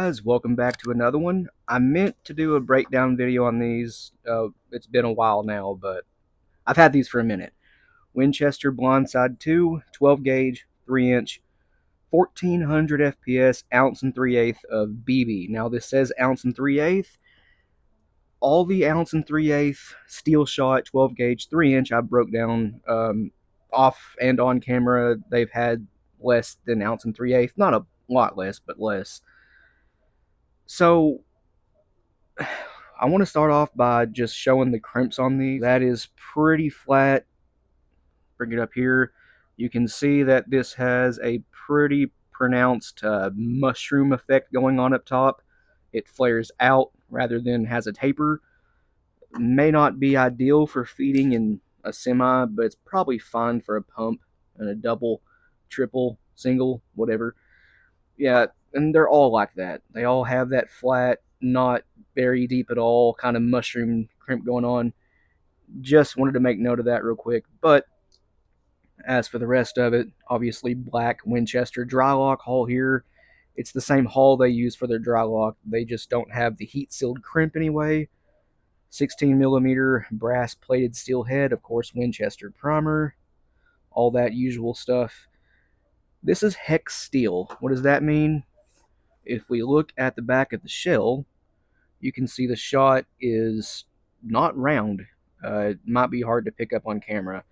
guys, welcome back to another one. I meant to do a breakdown video on these. It's been a while now, but I've had these for a minute. Winchester Blindside 2, 12 gauge, 3 inch, 1400 FPS, ounce and 3/8 of BB. Now this says ounce and 3/8. All the ounce and 3/8 steel shot 12 gauge 3 inch I broke down off and on camera. They've had less than ounce and 3/8, not a lot less, but less. So I want to start off by just showing the crimps on these. That is pretty flat. Bring it up here. You can see that this has a pretty pronounced mushroom effect going on up top. It flares out rather than has a taper. May not be ideal for feeding in a semi, but it's probably fine for a pump and a double, triple, single, whatever. Yeah, and they're all like that. They all have that flat, not very deep at all, kind of mushroom crimp going on. Just wanted to make note of that real quick. But as for the rest of it, obviously black Winchester dry lock hull here. It's the same hull they use for their dry lock. They just don't have the heat sealed crimp anyway. 16 millimeter brass plated steel head, of course, Winchester primer, all that usual stuff. This is hex steel. What does that mean? If we look at the back of the shell, you can see the shot is not round. It might be hard to pick up on camera,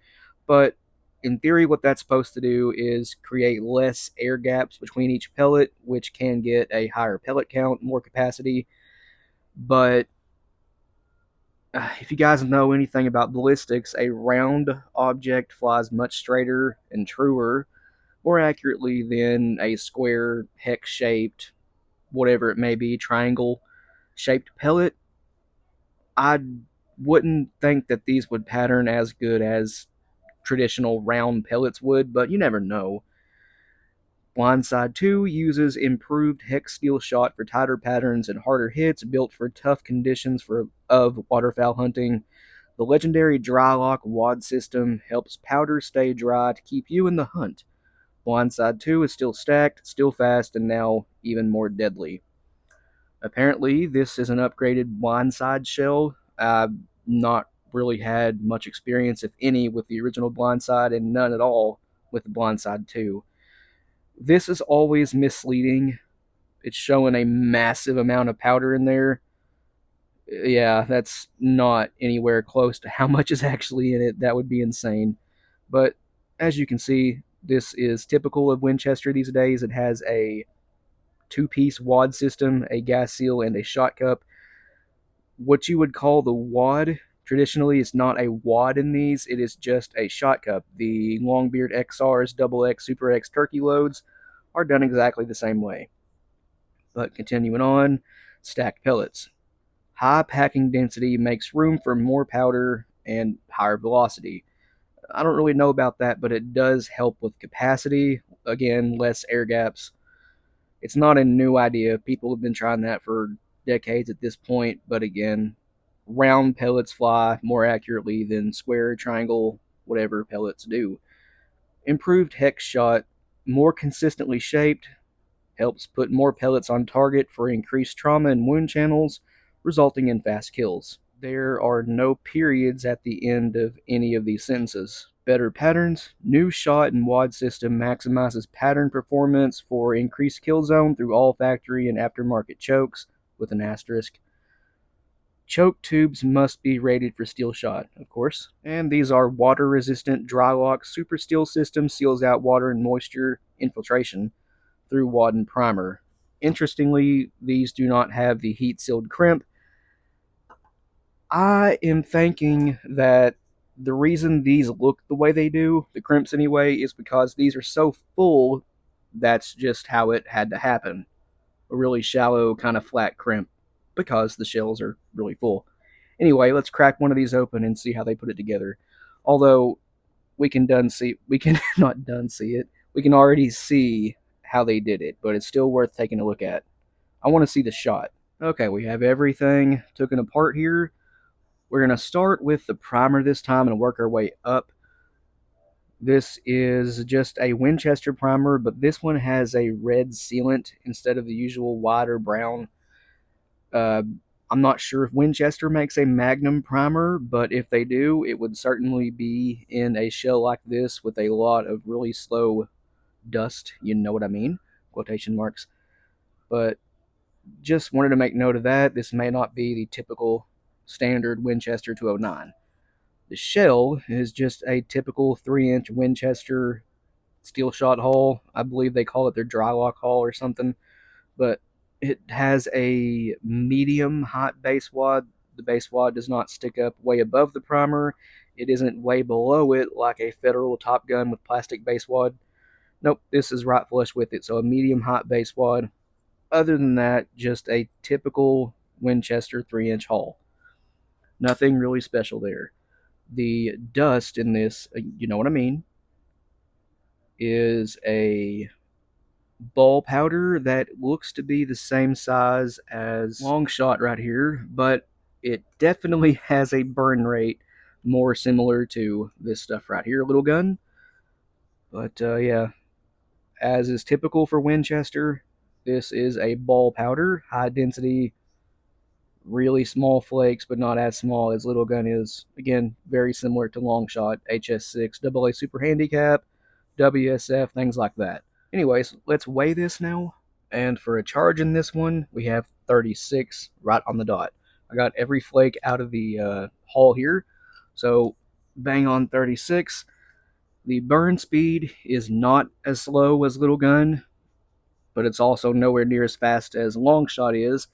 but in theory, what that's supposed to do is create less air gaps between each pellet, which can get a higher pellet count, more capacity. But if you guys know anything about ballistics, a round object flies much straighter and truer, more accurately than a square, hex shaped, whatever it may be, triangle shaped pellet. I wouldn't think that these would pattern as good as traditional round pellets would, but you never know. Blindside 2 uses improved hex steel shot for tighter patterns and harder hits, built for tough conditions of waterfowl hunting. The legendary dry lock wad system helps powder stay dry to keep you in the hunt. Blindside 2 is still stacked, still fast, and now even more deadly. Apparently, this is an upgraded blindside shell. I've not really had much experience, if any, with the original blindside, and none at all with the blindside 2. This is always misleading. It's showing a massive amount of powder in there. Yeah, that's not anywhere close to how much is actually in it. That would be insane. But as you can see, this is typical of Winchester these days. It has a two-piece wad system, a gas seal, and a shot cup. What you would call the wad, traditionally, is not a wad in these. It is just a shot cup. The Longbeard XRs, Double X, Super X turkey loads are done exactly the same way. But continuing on, stacked pellets. High packing density makes room for more powder and higher velocity. I don't really know about that, but it does help with capacity. Again, less air gaps. It's not a new idea. People have been trying that for decades at this point, but again, round pellets fly more accurately than square, triangle, whatever pellets do. Improved hex shot, more consistently shaped, helps put more pellets on target for increased trauma and wound channels, resulting in fast kills. There are no periods at the end of any of these sentences. Better patterns. New shot and wad system maximizes pattern performance for increased kill zone through all factory and aftermarket chokes, with an asterisk. Choke tubes must be rated for steel shot, of course. And these are water resistant dry lock super steel system, seals out water and moisture infiltration through wad and primer. Interestingly, these do not have the heat sealed crimp. I am thinking that the reason these look the way they do, the crimps anyway, is because these are so full. That's just how it had to happen. A really shallow, kind of flat crimp because the shells are really full. Anyway, let's crack one of these open and see how they put it together. Although we can not done see it. We can already see how they did it, but it's still worth taking a look at. I want to see the shot. Okay, we have everything taken apart here. We're going to start with the primer this time and work our way up. This is just a Winchester primer, but this one has a red sealant instead of the usual white or brown. Uh, I'm not sure if Winchester makes a Magnum primer, but if they do, it would certainly be in a shell like this with a lot of really slow dust. You know what I mean? Quotation marks. But just wanted to make note of that. This may not be the typical standard Winchester 209. The shell is just a typical 3-inch Winchester steel shot hull. I believe they call it their dry lock hull or something. But it has a medium hot base wad. The base wad does not stick up way above the primer. It isn't way below it like a Federal Top Gun with plastic base wad. Nope, this is right flush with it. So a medium hot base wad. Other than that, just a typical Winchester 3-inch hull. Nothing really special there. The dust in this, you know what I mean, is a ball powder that looks to be the same size as long shot right here, but it definitely has a burn rate more similar to this stuff right here, little gun. But yeah, as is typical for Winchester, this is a ball powder, high density, really small flakes, but not as small as little gun is. Again, very similar to long shot, HS6, AA Super Handicap, WSF, things like that. Anyways, let's weigh this now. And for a charge in this one, we have 36 right on the dot. I got every flake out of the hull here. So bang on 36. The burn speed is not as slow as little gun, but it's also nowhere near as fast as long shot is.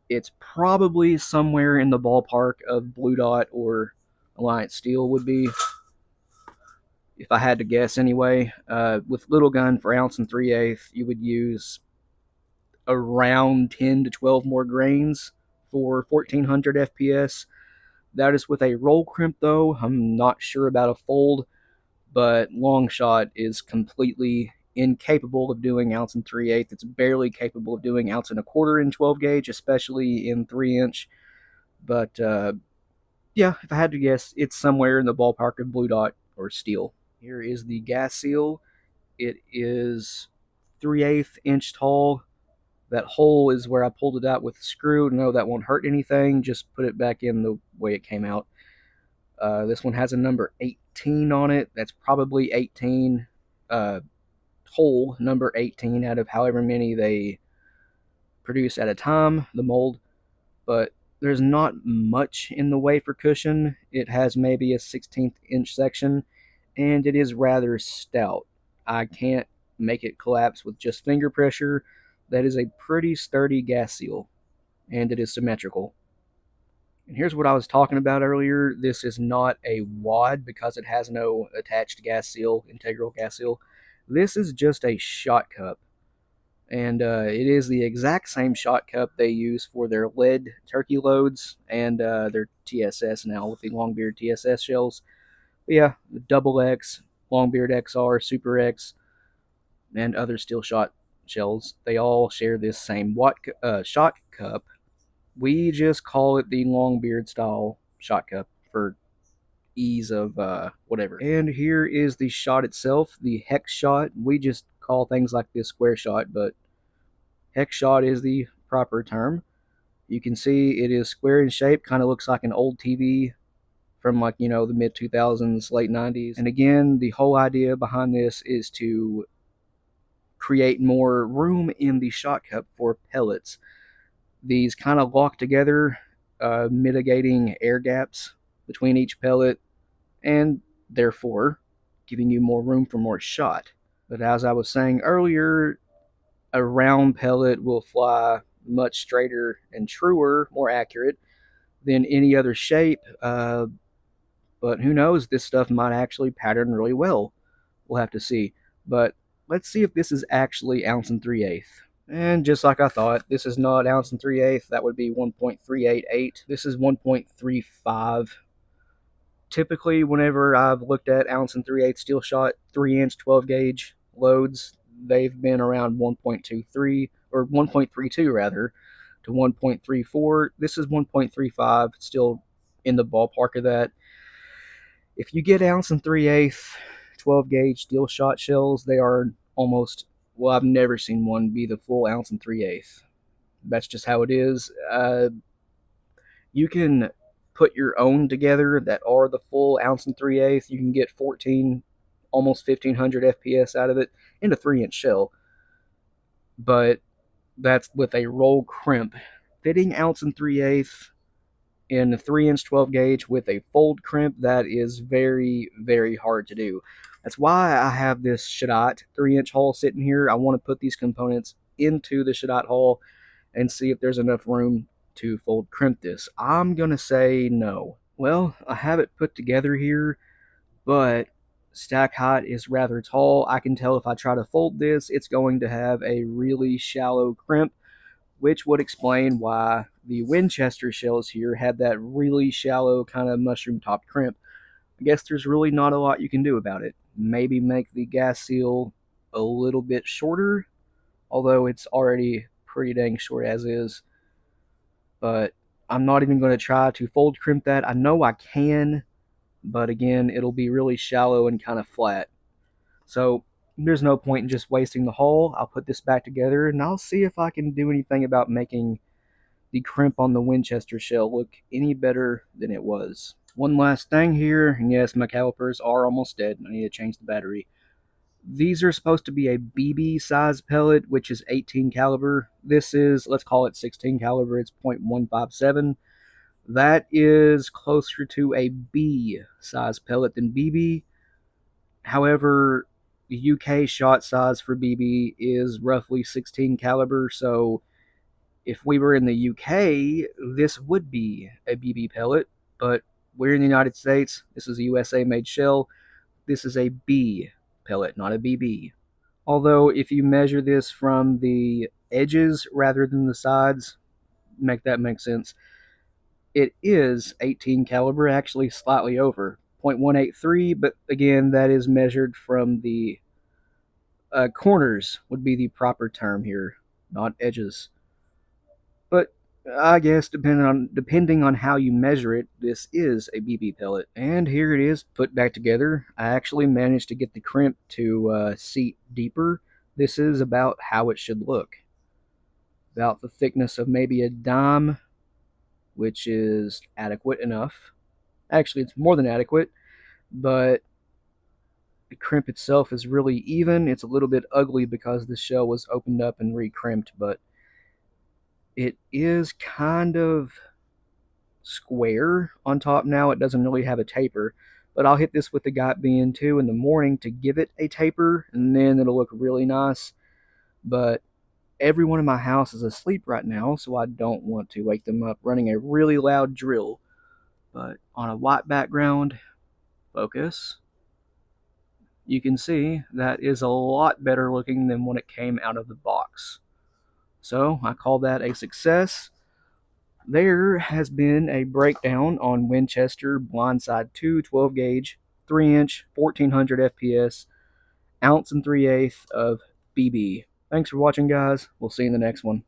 It's probably somewhere in the ballpark of Blue Dot or Alliance Steel would be, if I had to guess anyway. With little gun for ounce and 3/8, you would use around 10 to 12 more grains for 1400 FPS. That is with a roll crimp though. I'm not sure about a fold, but long shot is completely incapable of doing ounce and 3/8. It's barely capable of doing ounce and a quarter in 12 gauge, especially in 3-inch. But yeah, if I had to guess, it's somewhere in the ballpark of Blue Dot or Steel. Here is the gas seal. It is 3/8 inch tall. That hole is where I pulled it out with the screw. No, that won't hurt anything. Just put it back in the way it came out. This one has a number 18 on it. That's probably 18, hole number 18 out of however many they produce at a time, the mold. But there's not much in the way for cushion. It has maybe a 16th inch section, and it is rather stout. I can't make it collapse with just finger pressure. That is a pretty sturdy gas seal, and it is symmetrical. And here's what I was talking about earlier. This is not a wad because it has no attached gas seal, integral gas seal. This is just a shot cup. And it is the exact same shot cup they use for their lead turkey loads and their TSS now with the Longbeard TSS shells. But yeah, the Double X, Longbeard XR, Super X, and other steel shot shells, they all share this same shot cup. We just call it the Longbeard style shot cup for ease of whatever. And here is the shot itself, the hex shot. We just call things like this square shot, but hex shot is the proper term. You can see it is square in shape, kind of looks like an old TV from like, the mid 2000s, late 90s. And again, the whole idea behind this is to create more room in the shot cup for pellets. These kind of lock together, mitigating air gaps between each pellet and therefore giving you more room for more shot. But as I was saying earlier, a round pellet will fly much straighter and truer, more accurate than any other shape. But who knows? This stuff might actually pattern really well. We'll have to see. But let's see if this is actually ounce and 3/8. And just like I thought, this is not ounce and 3/8. That would be 1.388. This is 1.35. Typically, whenever I've looked at ounce and 3/8 steel shot 3-inch 12 gauge loads, they've been around 1.23 or 1.32 rather to 1.34. This is 1.35, still in the ballpark of that. If you get ounce and 3/8 12 gauge steel shot shells. They are almost, well, I've never seen one be the full ounce and 3/8. That's just how it is. You can put your own together that are the full ounce and 3/8. You can get 14, almost 1500 FPS out of it in a 3-inch shell, but that's with a roll crimp. Fitting ounce and 3/8 in a 3-inch 12 gauge with a fold crimp, that is very, very hard to do. That's why I have this Shadot 3-inch hull sitting here. I want to put these components into the Shadot hull and see if there's enough room to fold crimp this. I'm going to say no. Well, I have it put together here, but stack height is rather tall. I can tell if I try to fold this, it's going to have a really shallow crimp, which would explain why the Winchester shells here had that really shallow kind of mushroom topped crimp. I guess there's really not a lot you can do about it. Maybe make the gas seal a little bit shorter, although it's already pretty dang short as is. But I'm not even going to try to fold crimp that. I know I can, but again, it'll be really shallow and kind of flat. So there's no point in just wasting the hull. I'll put this back together and I'll see if I can do anything about making the crimp on the Winchester shell look any better than it was. One last thing here, and yes, my calipers are almost dead. I need to change the battery. These are supposed to be a BB size pellet, which is 18 caliber. This is, let's call it 16 caliber. It's .157. That is closer to a B size pellet than BB. However, the UK shot size for BB is roughly 16 caliber, so if we were in the UK, this would be a BB pellet, but we're in the United States. This is a USA made shell. This is a B pellet, not a BB. Although, if you measure this from the edges rather than the sides, make that make sense. It is 18 caliber, actually slightly over .183, but again, that is measured from the corners, would be the proper term here, not edges. But I guess depending on how you measure it, this is a BB pellet. And here it is put back together. I actually managed to get the crimp to seat deeper. This is about how it should look. About the thickness of maybe a dime, which is adequate enough. Actually, it's more than adequate, but the crimp itself is really even. It's a little bit ugly because the shell was opened up and re-crimped, but it is kind of square on top now. It doesn't really have a taper, but I'll hit this with the Got BN2 in the morning to give it a taper, and then it'll look really nice. But everyone in my house is asleep right now, so I don't want to wake them up running a really loud drill. But on a white background, focus, you can see that is a lot better looking than when it came out of the box. So I call that a success. There has been a breakdown on Winchester Blindside 2 12 gauge, 3-inch, 1400 FPS, ounce and 3/8 of BB. Thanks for watching, guys. We'll see you in the next one.